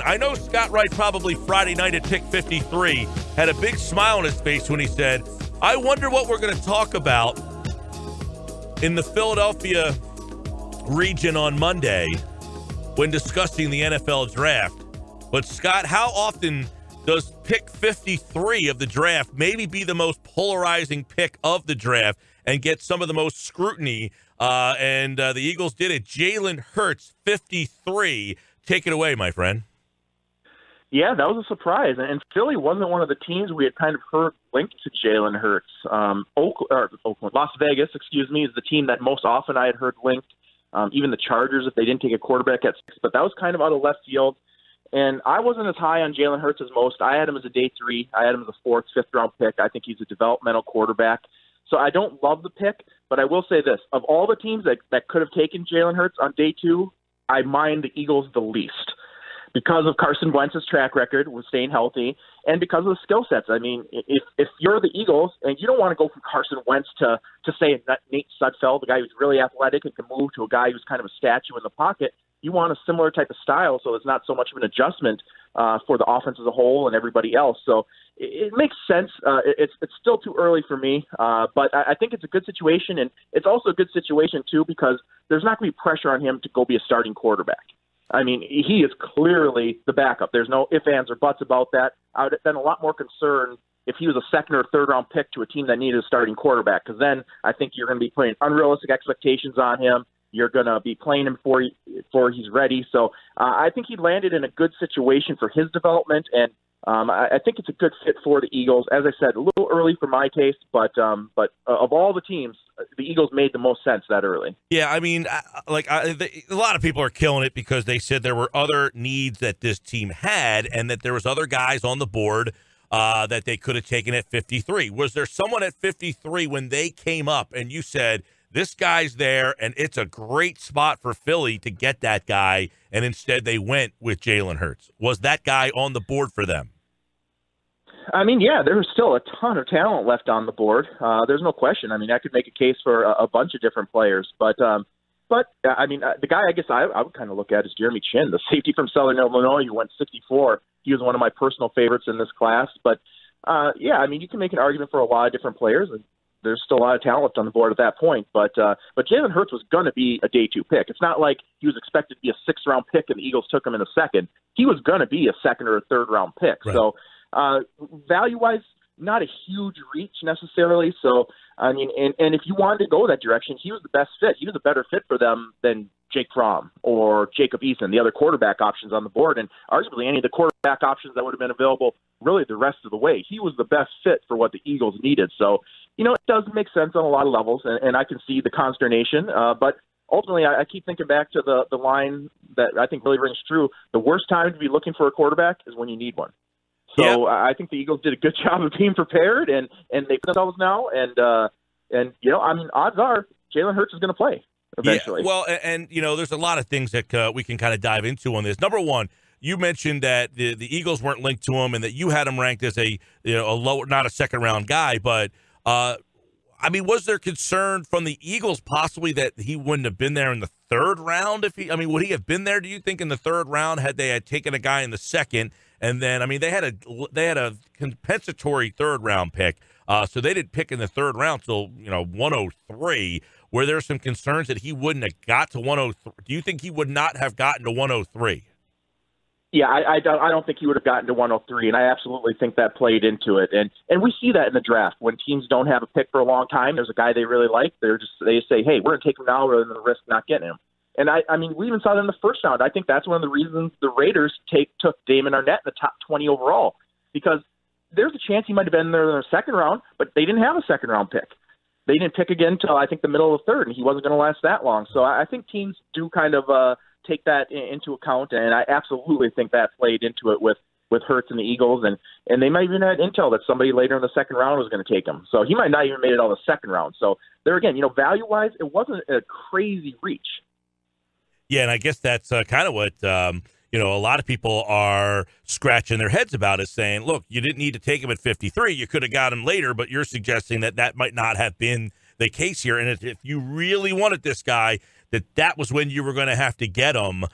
I know Scott Wright probably Friday night at pick 53 had a big smile on his face when he said, I wonder what we're going to talk about in the Philadelphia region on Monday when discussing the NFL draft. But Scott, how often does pick 53 of the draft maybe be the most polarizing pick of the draft and get some of the most scrutiny? And the Eagles did it. Jalen Hurts, 53. Take it away, my friend. Yeah, that was a surprise. And Philly wasn't one of the teams we had kind of heard linked to Jalen Hurts. Las Vegas, is the team that most often I had heard linked. Even the Chargers, if they didn't take a quarterback at 6. But that was kind of out of left field. And I wasn't as high on Jalen Hurts as most. I had him as a day 3. I had him as a 4th, 5th-round pick. I think he's a developmental quarterback. So I don't love the pick, but I will say this. Of all the teams that could have taken Jalen Hurts on day 2, I mind the Eagles the least because of Carson Wentz's track record with staying healthy and because of the skill sets. I mean, if you're the Eagles and you don't want to go from Carson Wentz to say Nate Sudfeld, the guy who's really athletic and can move, to a guy who's kind of a statue in the pocket, you want a similar type of style so it's not so much of an adjustment for the offense as a whole and everybody else. So it makes sense. It's still too early for me, but I think it's a good situation, and it's also a good situation, too, because there's not going to be pressure on him to go be a starting quarterback. I mean, he is clearly the backup. There's no ifs, ands, or buts about that. I would have been a lot more concerned if he was a 2nd or 3rd-round pick to a team that needed a starting quarterback, because then I think you're going to be putting unrealistic expectations on him. You're going to be playing him before he's ready. So I think he landed in a good situation for his development, and I think it's a good fit for the Eagles. As I said, a little early for my taste, but of all the teams, the Eagles made the most sense that early. Yeah, I mean, a lot of people are killing it because they said there were other needs that this team had and that there was other guys on the board that they could have taken at 53. Was there someone at 53 when they came up and you said, this guy's there, and it's a great spot for Philly to get that guy, and instead they went with Jalen Hurts? Was that guy on the board for them? I mean, yeah, there's still a ton of talent left on the board. There's no question. I mean, I could make a case for a bunch of different players. But I mean, the guy I guess I would kind of look at is Jeremy Chin, the safety from Southern Illinois who went 64. He was one of my personal favorites in this class. But, yeah, I mean, you can make an argument for a lot of different players, and there's still a lot of talent left on the board at that point. But Jalen Hurts was going to be a day 2 pick. It's not like he was expected to be a 6th-round pick and the Eagles took him in the 2nd. He was going to be a 2nd or a 3rd-round pick. Right. So value-wise, not a huge reach necessarily. So, I mean, and if you wanted to go that direction, he was the best fit. He was a better fit for them than Jake Fromm or Jacob Eason, the other quarterback options on the board, and arguably any of the quarterback options that would have been available really the rest of the way. He was the best fit for what the Eagles needed. So, you know, it does make sense on a lot of levels, and I can see the consternation. But ultimately, I keep thinking back to the line that I think really rings true. The worst time to be looking for a quarterback is when you need one. So I think the Eagles did a good job of being prepared, and they put themselves now. And you know, I mean, odds are Jalen Hurts is going to play eventually. Yeah, well, and you know, there's a lot of things that we can kind of dive into on this. Number one, you mentioned that the Eagles weren't linked to him, and that you had him ranked as a lower, not a 2nd-round guy, but. I mean, was there concern from the Eagles possibly that he wouldn't have been there in the 3rd round? Would he have been there, do you think, in the 3rd round had they had taken a guy in the 2nd? And then, I mean, they had a compensatory 3rd-round pick, so they didn't pick in the 3rd round till 103. Were there some concerns that he wouldn't have got to 103? Do you think he would not have gotten to 103? Yeah, I don't think he would have gotten to 103, and I absolutely think that played into it. And we see that in the draft. When teams don't have a pick for a long time, there's a guy they really like, they say, hey, we're going to take him now rather than risk not getting him. And I mean, we even saw that in the 1st round. I think that's one of the reasons the Raiders took Damon Arnett in the top 20 overall, because there's a chance he might have been there in the 2nd round, but they didn't have a 2nd-round pick. They didn't pick again until, I think, the middle of the 3rd, and he wasn't going to last that long. So I think teams do kind of take that into account, and I absolutely think that played into it with Hurts and the Eagles, and they might even have intel that somebody later in the 2nd round was going to take him. So he might not even made it out of the 2nd round. So there again, value-wise, it wasn't a crazy reach. Yeah, and I guess that's kind of what a lot of people are scratching their heads about, is saying, look, you didn't need to take him at 53. You could have got him later, but you're suggesting that might not have been the case here. And if you really wanted this guy, that was when you were going to have to get him.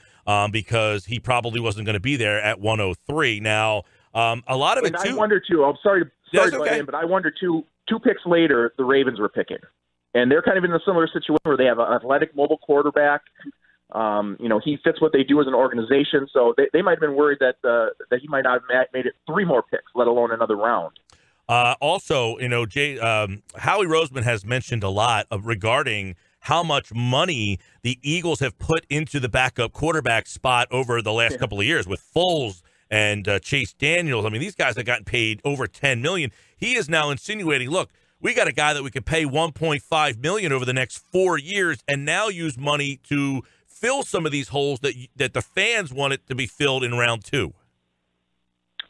because he probably wasn't going to be there at 103. Now, a lot of it too. I wonder too. I'm sorry to That's butt okay. in, but I wonder too. 2 picks later, the Ravens were picking, and they're kind of in a similar situation where they have an athletic mobile quarterback. He fits what they do as an organization, so they might have been worried that he might not have made it 3 more picks, let alone another round. Also, Howie Roseman has mentioned a lot regarding how much money the Eagles have put into the backup quarterback spot over the last couple of years with Foles and Chase Daniels. I mean, these guys have gotten paid over $10 million. He is now insinuating, look, we got a guy that we could pay $1.5 million over the next 4 years and now use money to fill some of these holes that the fans want it to be filled in round 2.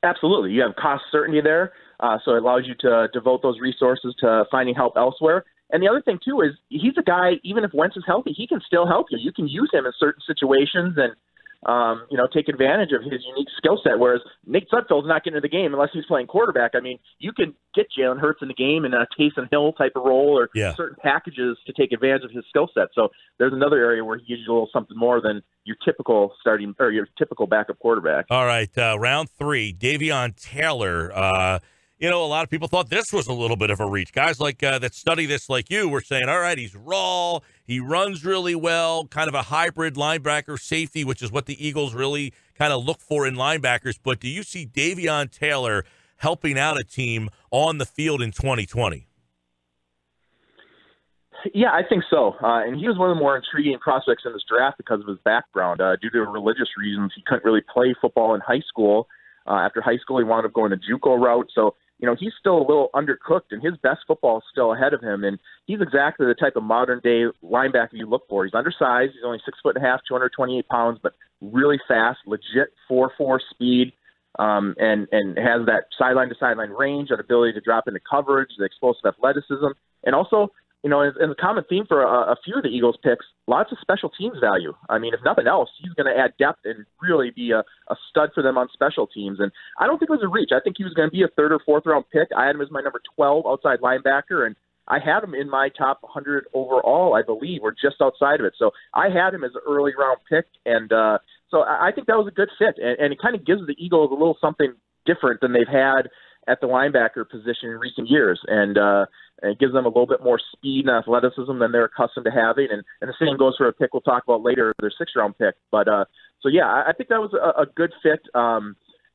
Absolutely. You have cost certainty there, so it allows you to devote those resources to finding help elsewhere. And the other thing, too, is he's a guy, even if Wentz is healthy, he can still help you. You can use him in certain situations and, take advantage of his unique skill set, whereas Nate Sudfeld's not getting into the game unless he's playing quarterback. I mean, you can get Jalen Hurts in the game in a Taysom Hill type of role or certain packages to take advantage of his skill set. So there's another area where he gives you a little something more than your typical starting or your typical backup quarterback. All right, round 3, Davion Taylor. A lot of people thought this was a little bit of a reach. Guys like that study this like you were saying, all right, he's raw, he runs really well, kind of a hybrid linebacker safety, which is what the Eagles really kind of look for in linebackers. But do you see Davion Taylor helping out a team on the field in 2020? Yeah, I think so. And he was one of the more intriguing prospects in this draft because of his background. Due to religious reasons, he couldn't really play football in high school. After high school, he wound up going the JUCO route. So, he's still a little undercooked, and his best football is still ahead of him. And he's exactly the type of modern-day linebacker you look for. He's undersized. He's only 6'5", 228 pounds, but really fast, legit 4.4 speed, and has that sideline-to-sideline range, that ability to drop into coverage, the explosive athleticism, and also – and the common theme for a few of the Eagles picks, lots of special teams value. I mean, if nothing else, he's going to add depth and really be a stud for them on special teams. And I don't think it was a reach. I think he was going to be a 3rd or 4th round pick. I had him as my number 12 outside linebacker, and I had him in my top 100 overall, I believe, or just outside of it. So I had him as an early round pick, and so I think that was a good fit. And it kind of gives the Eagles a little something different than they've had at the linebacker position in recent years, and it gives them a little bit more speed and athleticism than they're accustomed to having. And the same goes for a pick we'll talk about later, their 6th round pick. But I think that was a good fit.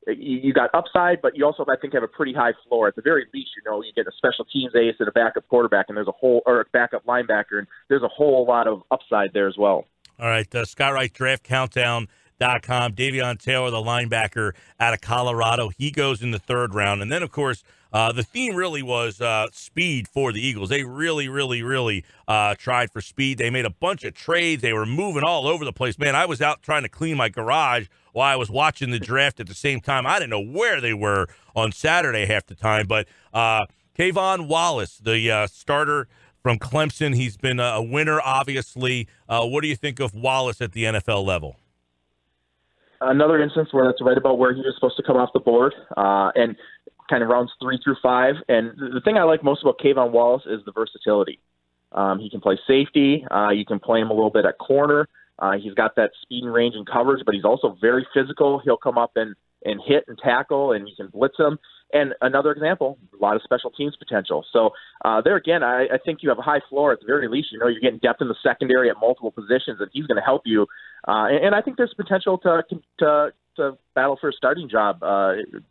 You got upside, but you also, I think, have a pretty high floor. At the very least, you get a special teams ace and a backup quarterback, and or a backup linebacker, and there's a whole lot of upside there as well. All right, Scott Wright, Draft Countdown. Davion Taylor, the linebacker out of Colorado. He goes in the 3rd round. And then, of course, the theme really was speed for the Eagles. They really, really, really tried for speed. They made a bunch of trades. They were moving all over the place. Man, I was out trying to clean my garage while I was watching the draft at the same time. I didn't know where they were on Saturday half the time. But Kayvon Wallace, the starter from Clemson, he's been a winner, obviously. What do you think of Wallace at the NFL level? Another instance where that's right about where he was supposed to come off the board, and kind of rounds 3 through 5. And the thing I like most about Kayvon Wallace is the versatility. He can play safety. You can play him a little bit at corner. He's got that speed and range and coverage, but he's also very physical. He'll come up and hit and tackle, and you can blitz him. And another example, a lot of special teams potential. So there again, I think you have a high floor at the very least. You're getting depth in the secondary at multiple positions, and he's going to help you. And I think there's potential to battle for a starting job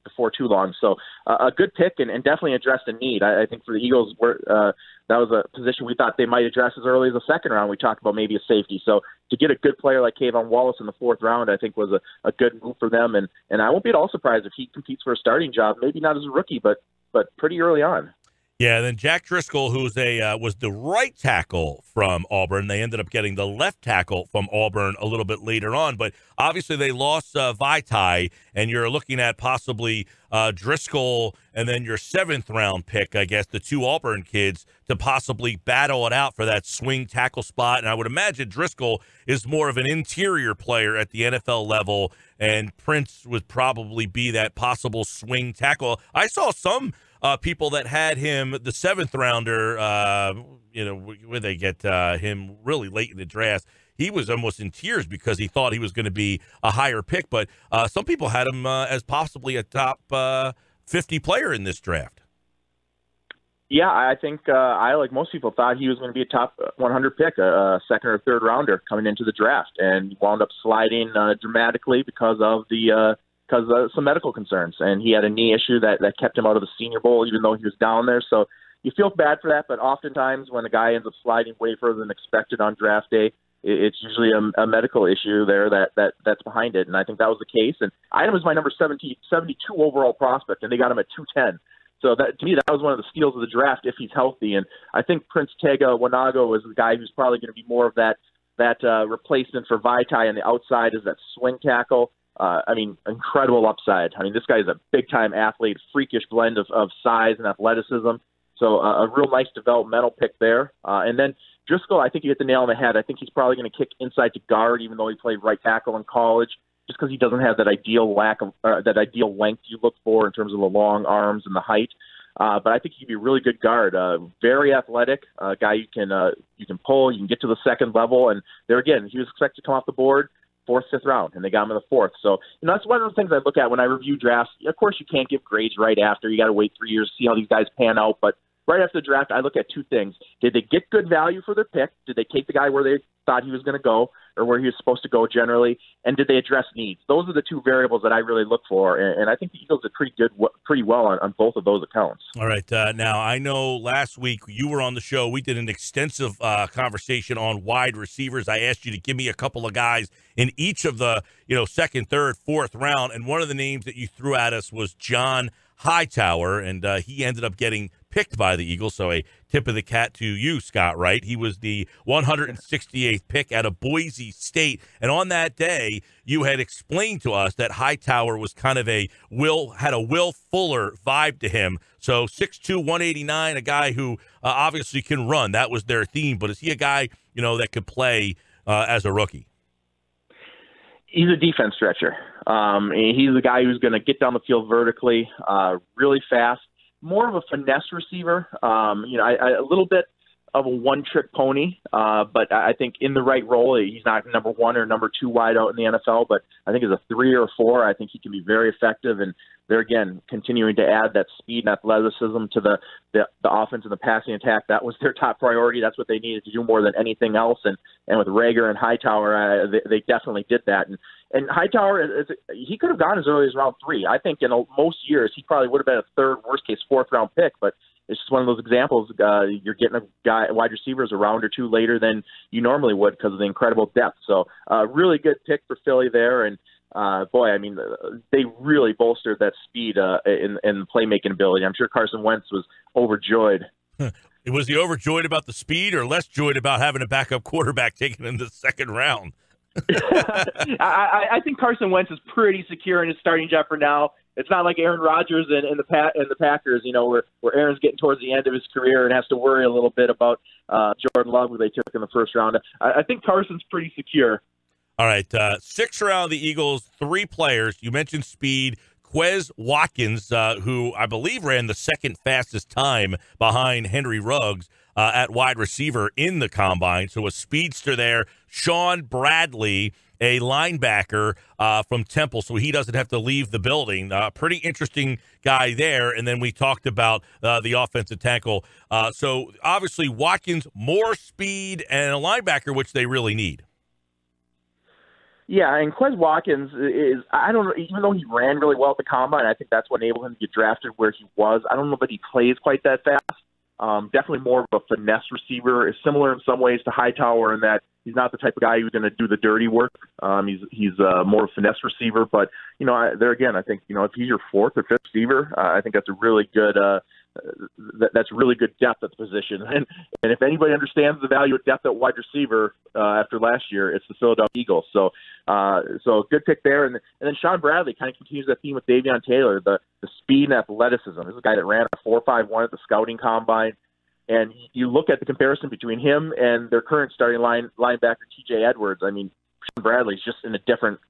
before too long. So a good pick and definitely addressed a need. I think for the Eagles, that was a position we thought they might address as early as the 2nd round. We talked about maybe a safety. So to get a good player like Kayvon Wallace in the 4th round, I think was a good move for them. And I won't be at all surprised if he competes for a starting job, maybe not as a rookie, but pretty early on. Yeah, and then Jack Driscoll, who's was the right tackle from Auburn. They ended up getting the left tackle from Auburn a little bit later on. But obviously they lost Vaitai, and you're looking at possibly Driscoll and then your 7th round pick, I guess, the 2 Auburn kids to possibly battle it out for that swing tackle spot. And I would imagine Driscoll is more of an interior player at the NFL level, and Prince would probably be that possible swing tackle. I saw some people that had him the 7th rounder, where they get him really late in the draft. he was almost in tears because he thought he was going to be a higher pick. But some people had him as possibly a top 50 player in this draft. Yeah, I think I, like most people, thought he was going to be a top 100 pick, a second or third rounder coming into the draft, and wound up sliding dramatically because of some medical concerns, and he had a knee issue that kept him out of the Senior Bowl, even though he was down there. So you feel bad for that, but oftentimes when a guy ends up sliding way further than expected on draft day, it's usually a medical issue there that's behind it, and I think that was the case. And I was my number 72 overall prospect, and they got him at 210. So that, to me, that was one of the steals of the draft if he's healthy. And I think Prince Tega Wanago is the guy who's probably going to be more of that replacement for Vaitai on the outside as that swing tackle. Incredible upside. I mean, this guy is a big-time athlete, freakish blend of size and athleticism. So a real nice developmental pick there. And then Driscoll, I think you hit the nail on the head. I think he's probably going to kick inside to guard, even though he played right tackle in college, just because he doesn't have that ideal length you look for in terms of the long arms and the height. But I think he'd be a really good guard. Very athletic, guy you can pull, you can get to the second level. And there again, he was expected to come off the board 4th, 5th round, and they got him in the 4th. So, that's one of the things I look at when I review drafts. Of course, you can't give grades right after. You got to wait 3 years to see how these guys pan out. But right after the draft, I look at two things. Did they get good value for their pick? Did they take the guy where they thought he was going to go or where he was supposed to go generally? And did they address needs? Those are the two variables that I really look for. And I think the Eagles did pretty well on both of those accounts. All right. Now, I know last week you were on the show. We did an extensive conversation on wide receivers. I asked you to give me a couple of guys in each of the, 2nd, 3rd, 4th round. And one of the names that you threw at us was John Hightower, and he ended up getting picked by the Eagles, so a tip of the cap to you, Scott Wright. He was the 168th pick out of Boise State, and on that day, you had explained to us that Hightower was kind of had a Will Fuller vibe to him, so 6'2", 189, a guy who obviously can run. That was their theme, but is he a guy, that could play as a rookie? He's a defense stretcher. He's a guy who's going to get down the field vertically, really fast. More of a finesse receiver, a little bit of a one-trick pony, but I think in the right role, he's not number 1 or number 2 wide out in the NFL, but I think as a 3 or 4, I think he can be very effective, and they're, again, continuing to add that speed and athleticism to the offense and the passing attack. That was their top priority. That's what they needed to do more than anything else, and with Rager and Hightower, they definitely did that, and Hightower, he could have gone as early as round 3. I think in most years he probably would have been a 3rd, worst case 4th round pick, but it's just one of those examples. You're getting a wide receivers a round or 2 later than you normally would because of the incredible depth. So really good pick for Philly there. And they really bolstered that speed and playmaking ability. I'm sure Carson Wentz was overjoyed. Was he overjoyed about the speed or less joyed about having a backup quarterback taken in the 2nd round? I think Carson Wentz is pretty secure in his starting job for now. It's not like Aaron Rodgers and the Packers, where Aaron's getting towards the end of his career and has to worry a little bit about Jordan Love, who they took in the 1st round. I think Carson's pretty secure. All right, 6th round, the Eagles, 3 players. You mentioned speed. Quez Watkins, who I believe ran the 2nd fastest time behind Henry Ruggs at wide receiver in the combine. So a speedster there. Sean Bradley, a linebacker from Temple, so he doesn't have to leave the building. Pretty interesting guy there. And then we talked about the offensive tackle. So obviously Watkins, more speed and a linebacker, which they really need. Yeah, and Quez Watkins is, I don't know, even though he ran really well at the combine, I think that's what enabled him to get drafted where he was. I don't know that he plays quite that fast. Definitely more of a finesse receiver. Is similar in some ways to Hightower in that he's not the type of guy who's going to do the dirty work. He's more of a finesse receiver. But, there again, I think, if he's your 4th or 5th receiver, I think that's a really good that's really good depth at the position. And if anybody understands the value of depth at wide receiver after last year, it's the Philadelphia Eagles. So good pick there. And then Sean Bradley kind of continues that theme with Davion Taylor, the speed and athleticism. This is a guy that ran a 4.51 at the scouting combine. And you look at the comparison between him and their current starting linebacker, TJ Edwards. I mean, Sean Bradley's just in a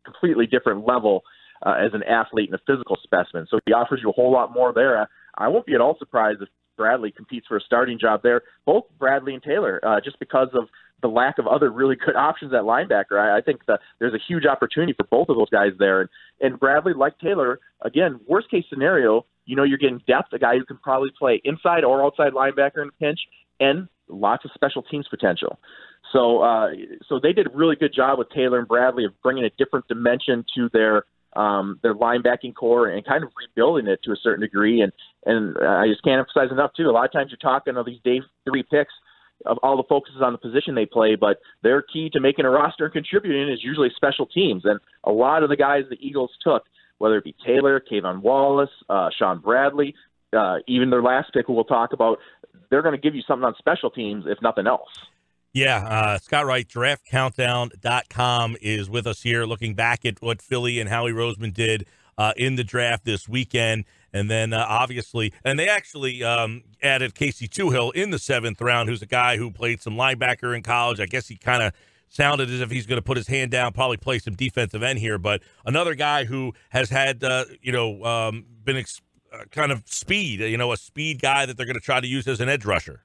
completely different level as an athlete and a physical specimen. So he offers you a whole lot more there. I won't be at all surprised if Bradley competes for a starting job there. Both Bradley and Taylor, just because of the lack of other really good options at linebacker. I think that there's a huge opportunity for both of those guys there. And Bradley, like Taylor, again, worst case scenario, you're getting depth, a guy who can probably play inside or outside linebacker in a pinch, and lots of special teams potential. So they did a really good job with Taylor and Bradley of bringing a different dimension to their linebacking core and kind of rebuilding it to a certain degree. And I just can't emphasize enough, too. A lot of times you're talking of these day 3 picks, of all the focus is on the position they play, but their key to making a roster and contributing is usually special teams. And a lot of the guys the Eagles took, whether it be Taylor, Kayvon Wallace, Sean Bradley, even their last pick, who we'll talk about, they're going to give you something on special teams, if nothing else. Yeah, Scott Wright, draftcountdown.com is with us here, looking back at what Philly and Howie Roseman did in the draft this weekend. And then, obviously, and they actually added Casey Toohill in the 7th round, who's a guy who played some linebacker in college. I guess he kind of sounded as if he's going to put his hand down, probably play some defensive end here. But another guy who has had, been kind of speed, a speed guy that they're going to try to use as an edge rusher.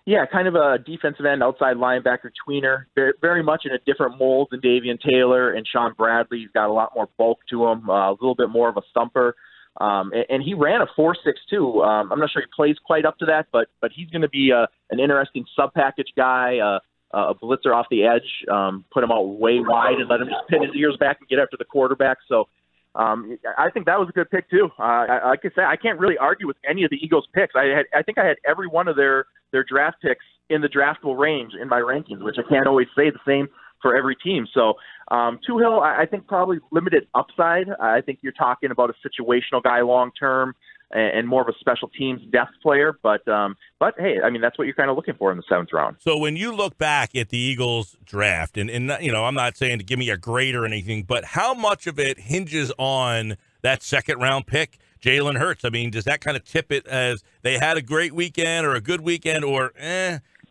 Yeah, kind of a defensive end, outside linebacker tweener, very, very much in a different mold than Davion Taylor and Sean Bradley. He's got a lot more bulk to him, a little bit more of a thumper. And he ran a 4.62. I'm not sure he plays quite up to that, but he's going to be an interesting sub-package guy, a blitzer off the edge, put him out way wide and let him just pin his ears back and get after the quarterback. So I think that was a good pick, too. Like I said, I can't really argue with any of the Eagles' picks. I think I had every one of their draft picks in the draftable range in my rankings, which I can't always say the same for every team. So Toohill, I think probably limited upside. I think you're talking about a situational guy long-term and more of a special teams depth player. But hey, I mean, that's what you're kind of looking for in the 7th round. So when you look back at the Eagles draft, and I'm not saying to give me a grade or anything, but how much of it hinges on that 2nd round pick, Jalen Hurts? I mean, does that kind of tip it as they had a great weekend or a good weekend, or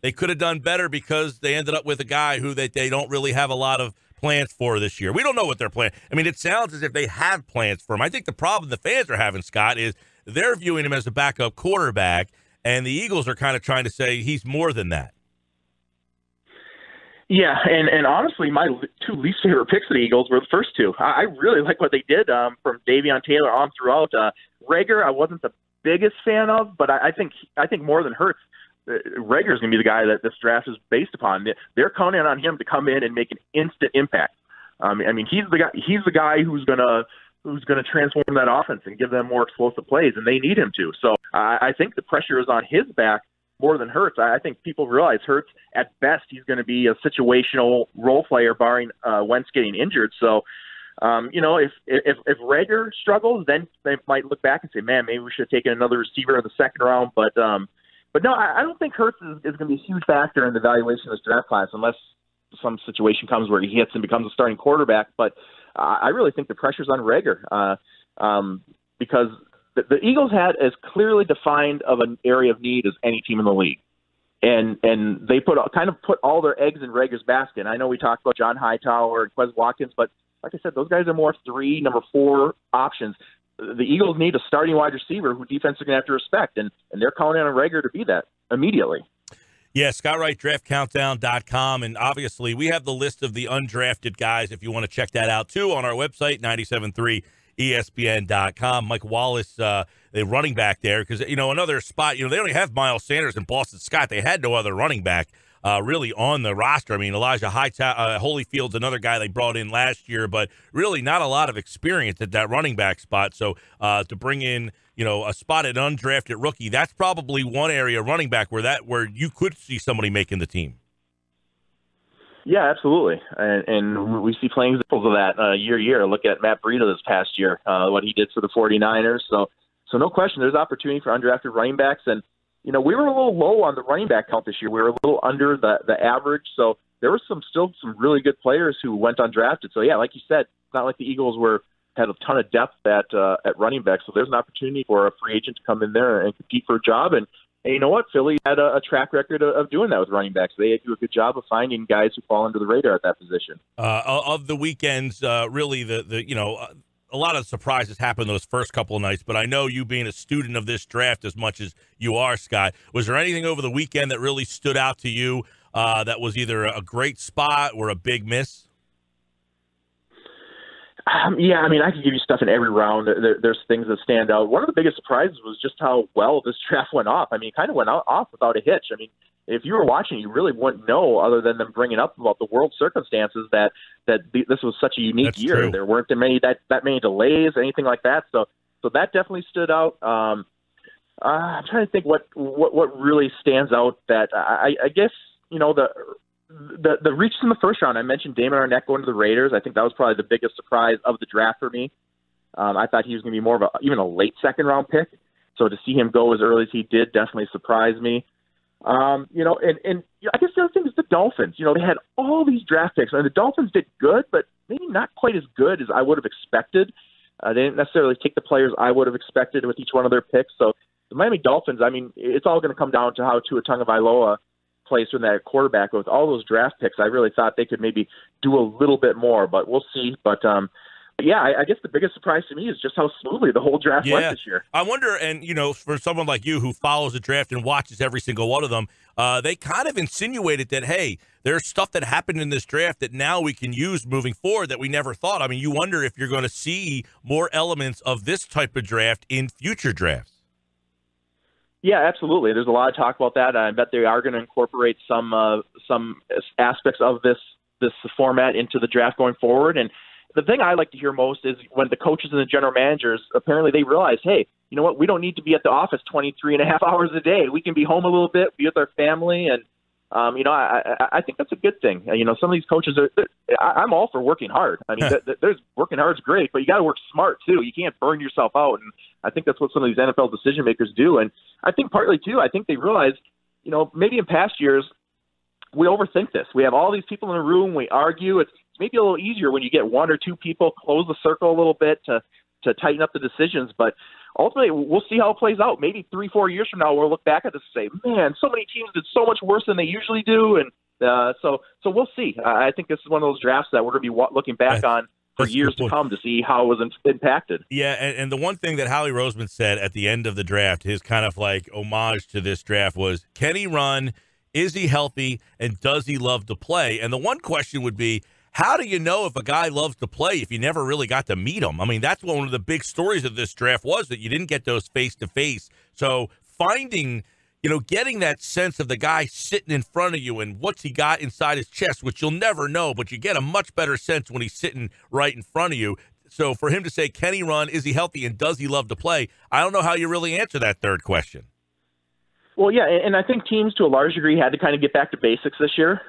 they could have done better because they ended up with a guy who they don't really have a lot of plans for this year? We don't know what they're planning. I mean, it sounds as if they have plans for him. I think the problem the fans are having, Scott, is they're viewing him as a backup quarterback, and the Eagles are kind of trying to say he's more than that. Yeah, and honestly, my 2 least favorite picks of the Eagles were the first 2. I really like what they did from Davion Taylor on throughout. Reagor, I wasn't the biggest fan of, but I think more than Hurts, Reagor is going to be the guy that this draft is based upon. They're counting on him to come in and make an instant impact. I mean, he's the guy who's going to transform that offense and give them more explosive plays, and they need him to. So I think the pressure is on his back more than Hurts. I think people realize Hurts, at best, he's going to be a situational role player, barring Wentz getting injured. So, if Reagor struggles, then they might look back and say, man, maybe we should have taken another receiver in the 2nd round. But no, I don't think Hurts is going to be a huge factor in the evaluation of this draft class unless some situation comes where he hits and becomes a starting quarterback. But I really think the pressure's on Reagor because the Eagles had as clearly defined of an area of need as any team in the league. And they put all their eggs in Reagor's basket. And I know we talked about John Hightower and Quez Watkins, but like I said, those guys are more 3, number 4 options. The Eagles need a starting wide receiver who defense are going to have to respect, and they're calling on Reagor to be that immediately. Yeah, Scott Wright, draftcountdown.com, and obviously we have the list of the undrafted guys if you want to check that out, too, on our website, 973ESPN.com. Mike Wallace, the running back there, because, another spot, they only have Miles Sanders and Boston Scott. They had no other running back really on the roster. I mean, Elijah Hightower, Holyfield's another guy they brought in last year, but really not a lot of experience at that running back spot. So to bring in, a spot at undrafted rookie, that's probably one area running back where you could see somebody making the team. Yeah, absolutely. And we see playing examples of that year to year. Look at Matt Breida this past year, what he did for the 49ers. So no question, there's opportunity for undrafted running backs. And, we were a little low on the running back count this year. We were a little under the average. So there were still some really good players who went undrafted. So, yeah, like you said, it's not like the Eagles had a ton of depth at running back. So there's an opportunity for a free agent to come in there and compete for a job. And you know what? Philly had a track record of doing that with running backs. They do a good job of finding guys who fall under the radar at that position. Of the weekends, really, a lot of surprises happened those first couple of nights, but I know you being a student of this draft as much as you are, Scott, was there anything over the weekend that really stood out to you that was either a great spot or a big miss? Yeah, I mean, I could give you stuff in every round. There's things that stand out. One of the biggest surprises was just how well this draft went off. I mean, it kind of went off without a hitch. I mean, if you were watching, you really wouldn't know, other than them bringing up about the world circumstances, that this was such a unique That's year. true. There weren't that many delays, anything like that. So that definitely stood out. I'm trying to think what really stands out. That I guess, you know, the reaches in the first round. I mentioned Damon Arnett going to the Raiders. I think that was probably the biggest surprise of the draft for me. I thought he was going to be more of even a late second round pick. So to see him go as early as he did definitely surprised me. You know, and I guess the other thing is the Dolphins. You know, they had all these draft picks, and the Dolphins did good, but maybe not quite as good as I would have expected. They didn't necessarily take the players I would have expected with each one of their picks. So the Miami Dolphins, I mean, it's all going to come down to how Tua Tagovailoa plays from that quarterback. With all those draft picks, I really thought they could maybe do a little bit more, but we'll see. But yeah, I guess the biggest surprise to me is just how smoothly the whole draft went this year. I wonder, and, you know, for someone like you who follows the draft and watches every single one of them, they kind of insinuated that, hey, there's stuff that happened in this draft that now we can use moving forward that we never thought. I mean, you wonder if you're going to see more elements of this type of draft in future drafts. Yeah, absolutely. There's a lot of talk about that. I bet they are going to incorporate some aspects of this format into the draft going forward. And the thing I like to hear most is when the coaches and the general managers, apparently they realize, hey, you know what, we don't need to be at the office 23 and a half hours a day. We can be home a little bit, be with our family. And, you know, I think that's a good thing. You know, some of these coaches I'm all for working hard. I mean, there's working hard is great, but you got to work smart too. You can't burn yourself out. And I think that's what some of these NFL decision makers do. And I think partly too, I think they realize, you know, maybe in past years, we overthink this. We have all these people in a room. We argue. It's maybe a little easier when you get one or two people, close the circle a little bit to tighten up the decisions. But ultimately, we'll see how it plays out. Maybe 3-4 years from now, we'll look back at this and say, man, so many teams did so much worse than they usually do. And so we'll see. I think this is one of those drafts that we're going to be looking back on for years to come to see how it was impacted. Yeah, and the one thing that Howie Roseman said at the end of the draft, his kind of like homage to this draft was, can he run? Is he healthy? And does he love to play? And the one question would be, how do you know if a guy loves to play if you never really got to meet him? I mean, that's one of the big stories of this draft was that you didn't get those face-to-face. So finding, you know, getting that sense of the guy sitting in front of you and what's he got inside his chest, which you'll never know, but you get a much better sense when he's sitting right in front of you. So for him to say, can he run, is he healthy, and does he love to play, I don't know how you really answer that third question. Well, yeah, and I think teams to a large degree had to kind of get back to basics this year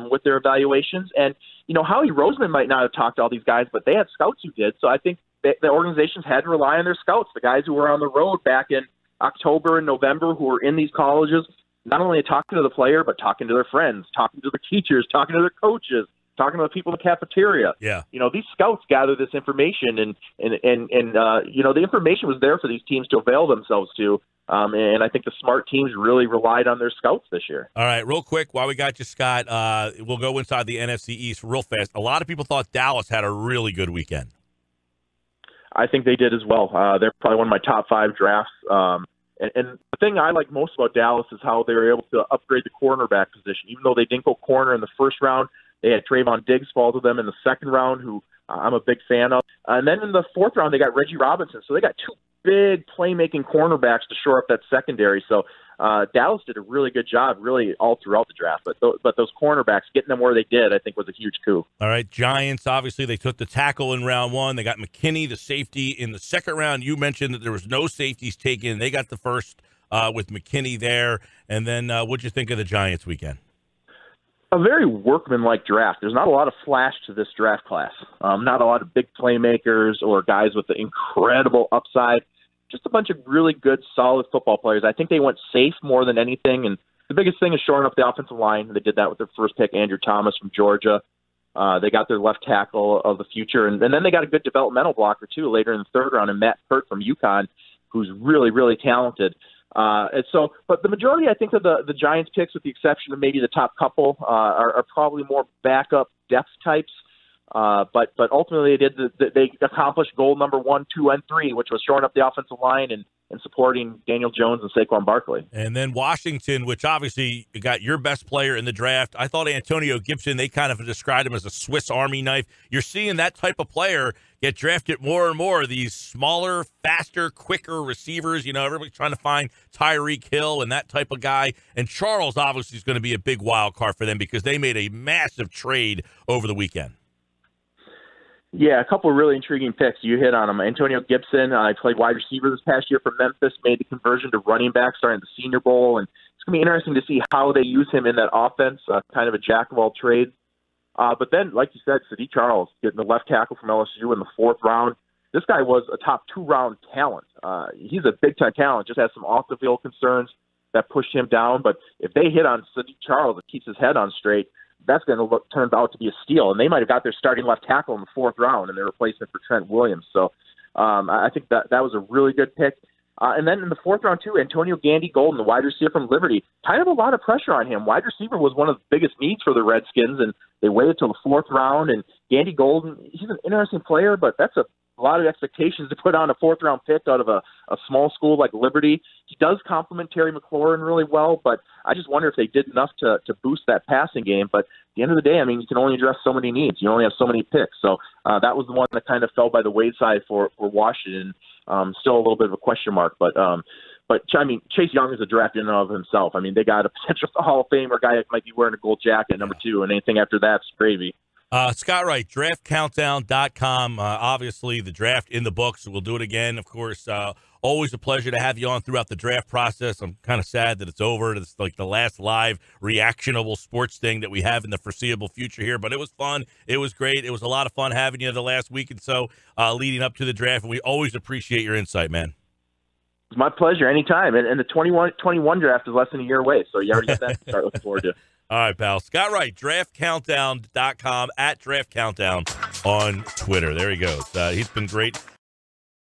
with their evaluations. And, you know, Howie Roseman might not have talked to all these guys, but they had scouts who did. So I think the organizations had to rely on their scouts, the guys who were on the road back in October and November who were in these colleges, not only talking to the player, but talking to their friends, talking to the teachers, talking to their coaches, talking to the people in the cafeteria. Yeah. You know, these scouts gather this information, and you know, the information was there for these teams to avail themselves to. And I think the smart teams really relied on their scouts this year. All right, real quick, while we got you, Scott, we'll go inside the NFC East real fast. A lot of people thought Dallas had a really good weekend. I think they did as well. They're probably one of my top 5 drafts. And the thing I like most about Dallas is how they were able to upgrade the cornerback position. Even though they didn't go corner in the first round, they had Trayvon Diggs fall to them in the second round, who I'm a big fan of. And then in the fourth round, they got Reggie Robinson. So they got 2 big playmaking cornerbacks to shore up that secondary. So Dallas did a really good job, really all throughout the draft. But those cornerbacks, getting them where they did, I think was a huge coup. All right, Giants, obviously, they took the tackle in round 1. They got McKinney, the safety, in the second round. You mentioned that there was no safeties taken. They got the first with McKinney there. And then what'd you think of the Giants weekend? A very workmanlike draft. There's not a lot of flash to this draft class. Not a lot of big playmakers or guys with the incredible upside. Just a bunch of really good, solid football players. I think they went safe more than anything. And the biggest thing is shoring up the offensive line. They did that with their first pick, Andrew Thomas from Georgia. They got their left tackle of the future. And then they got a good developmental blocker, too, later in the third round, and Matt Pert from UConn, who's really, really talented. But the majority, I think, of the Giants picks, with the exception of maybe the top couple, are probably more backup depth types. But ultimately, they accomplished goal number 1, 2, and 3, which was shoring up the offensive line and supporting Daniel Jones and Saquon Barkley. And then Washington, which obviously got your best player in the draft. I thought Antonio Gibson, they kind of described him as a Swiss Army knife. You're seeing that type of player get drafted more and more. These smaller, faster, quicker receivers. You know, everybody's trying to find Tyreek Hill and that type of guy. And Charles obviously is going to be a big wild card for them because they made a massive trade over the weekend. Yeah, a couple of really intriguing picks. You hit on them. Antonio Gibson, I played wide receiver this past year for Memphis, made the conversion to running back starting the Senior Bowl, and it's going to be interesting to see how they use him in that offense, kind of a jack of all trades. But then, like you said, Sadiq Charles, getting the left tackle from LSU in the 4th round. This guy was a top 2-round talent. He's a big-time talent, just has some off-the-field concerns that pushed him down. But if they hit on Sadiq Charles, it keeps his head on straight. That's going to turn out to be a steal. And they might have got their starting left tackle in the 4th round, and they're replacing it for Trent Williams. So I think that was a really good pick. And then in the 4th round, too, Antonio Gandy Golden, the wide receiver from Liberty, kind of a lot of pressure on him. Wide receiver was one of the biggest needs for the Redskins, and they waited till the 4th round. And Gandy Golden, he's an interesting player, but that's a lot of expectations to put on a 4th-round pick out of a small school like Liberty. He does complement Terry McLaurin really well, but I just wonder if they did enough to boost that passing game. But at the end of the day, I mean, you can only address so many needs. You only have so many picks. So that was the one that kind of fell by the wayside for Washington. Still a little bit of a question mark, but I mean, Chase Young is a draft in and of himself. I mean, they got a potential Hall of Famer guy that might be wearing a gold jacket, number 2, and anything after that's gravy. Scott Wright, draftcountdown.com. Obviously, the draft in the books. We'll do it again, of course. Always a pleasure to have you on throughout the draft process. I'm kind of sad that it's over. It's like the last live reactionable sports thing that we have in the foreseeable future here. But it was fun. It was great. It was a lot of fun having you the last week and so leading up to the draft. And we always appreciate your insight, man. It's my pleasure. Anytime. And the 21 draft is less than a year away. So you already got that to start looking forward to. All right, pal. Scott Wright, draftcountdown.com, at draftcountdown on Twitter. There he goes. He's been great.